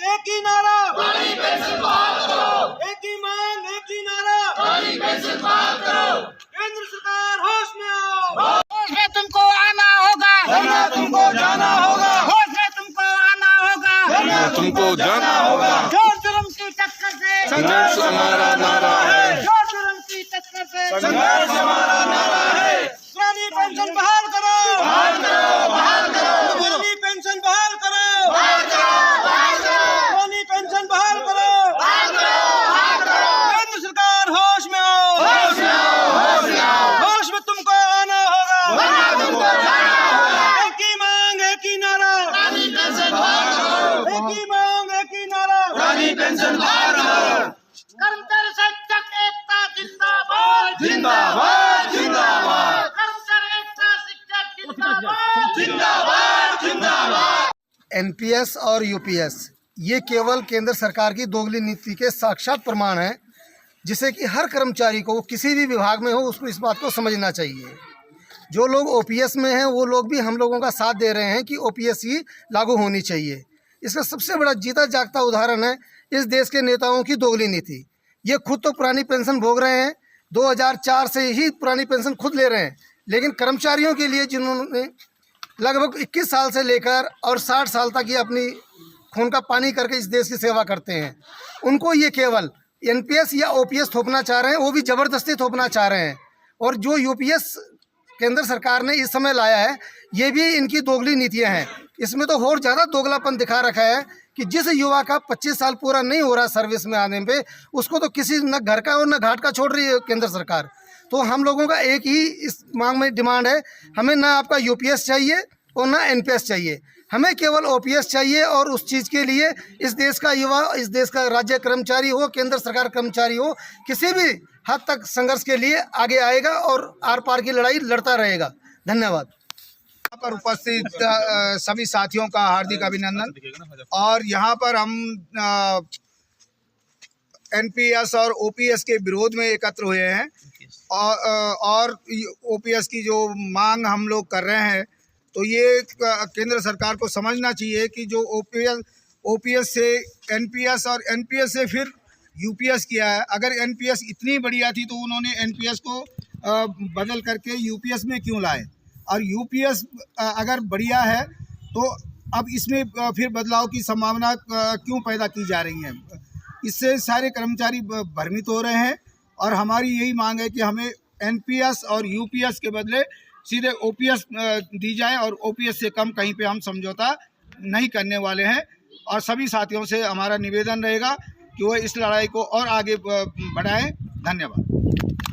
एक ही नारा, एक ही मांग एक ही नारा, केंद्र सरकार होश में आओ, होश में तुमको आना होगा, वरना तुमको जाना होगा, होश में तुमको आना होगा, वरना तुमको जाना होगा। जोर जुर्म की टक्कर से संघर्ष हमारा नारा है, जोर जुर्म की टक्कर से संघर्ष हमारा नारा है। पुरानी पेंशन बहाल करो, पुरानी पेंशन बहाल करो, पुरानी पेंशन बहाल करो। केंद्र सरकार होश में आओ, होश में तुमको आना होगा, एक ही मांग एक ही नारा, एक ही मांग एक ही नारा, कर्मचारी शिक्षक एकता जिंदाबाद, जिंदाबाद जिंदाबाद कर्मचारी एकता शिक्षक जिंदाबाद, जिंदाबाद। एनपीएस और यूपीएस ये केवल केंद्र सरकार की दोगली नीति के साक्षात प्रमाण हैं, जिसे कि हर कर्मचारी को, वो किसी भी विभाग में हो, उसको इस बात को समझना चाहिए। जो लोग ओपीएस में हैं वो लोग भी हम लोगों का साथ दे रहे हैं कि ओपीएस ही लागू होनी चाहिए। इसका सबसे बड़ा जीता जागता उदाहरण है इस देश के नेताओं की दोगली नीति। ये खुद तो पुरानी पेंशन भोग रहे हैं, 2004 से ही पुरानी पेंशन खुद ले रहे हैं, लेकिन कर्मचारियों के लिए जिन्होंने लगभग 21 साल से लेकर और 60 साल तक ये अपनी खून का पानी करके इस देश की सेवा करते हैं, उनको ये केवल एनपीएस या ओपीएस थोपना चाह रहे हैं, वो भी ज़बरदस्ती थोपना चाह रहे हैं। और जो यूपीएस केंद्र सरकार ने इस समय लाया है, ये भी इनकी दोगली नीतियां हैं। इसमें तो और ज़्यादा दोगलापन दिखा रखा है कि जिस युवा का 25 साल पूरा नहीं हो रहा सर्विस में आने पे, उसको तो किसी न घर का और न घाट का छोड़ रही है केंद्र सरकार। तो हम लोगों का एक ही इस मांग में डिमांड है, हमें ना आपका यूपीएस चाहिए और ना एनपीएस चाहिए, हमें केवल ओपीएस चाहिए। और उस चीज़ के लिए इस देश का युवा, इस देश का राज्य कर्मचारी हो, केंद्र सरकार कर्मचारी हो, किसी भी हद तक संघर्ष के लिए आगे आएगा और आर पार की लड़ाई लड़ता रहेगा। धन्यवाद। यहाँ पर उपस्थित सभी साथियों का हार्दिक अभिनंदन। और यहाँ पर हम एनपीएस और ओपीएस के विरोध में एकत्र हुए हैं और ओपीएस की जो मांग हम लोग कर रहे हैं, तो ये केंद्र सरकार को समझना चाहिए कि जो ओपीएस से एनपीएस और एनपीएस से फिर यूपीएस किया है। अगर एनपीएस इतनी बढ़िया थी तो उन्होंने एनपीएस को बदल करके यूपीएस में क्यों लाए, और यूपीएस अगर बढ़िया है तो अब इसमें फिर बदलाव की संभावना क्यों पैदा की जा रही है। इससे सारे कर्मचारी भ्रमित हो रहे हैं और हमारी यही मांग है कि हमें एनपीएस और यूपीएस के बदले सीधे ओपीएस दी जाए, और ओपीएस से कम कहीं पे हम समझौता नहीं करने वाले हैं। और सभी साथियों से हमारा निवेदन रहेगा कि वो इस लड़ाई को और आगे बढ़ाएं। धन्यवाद।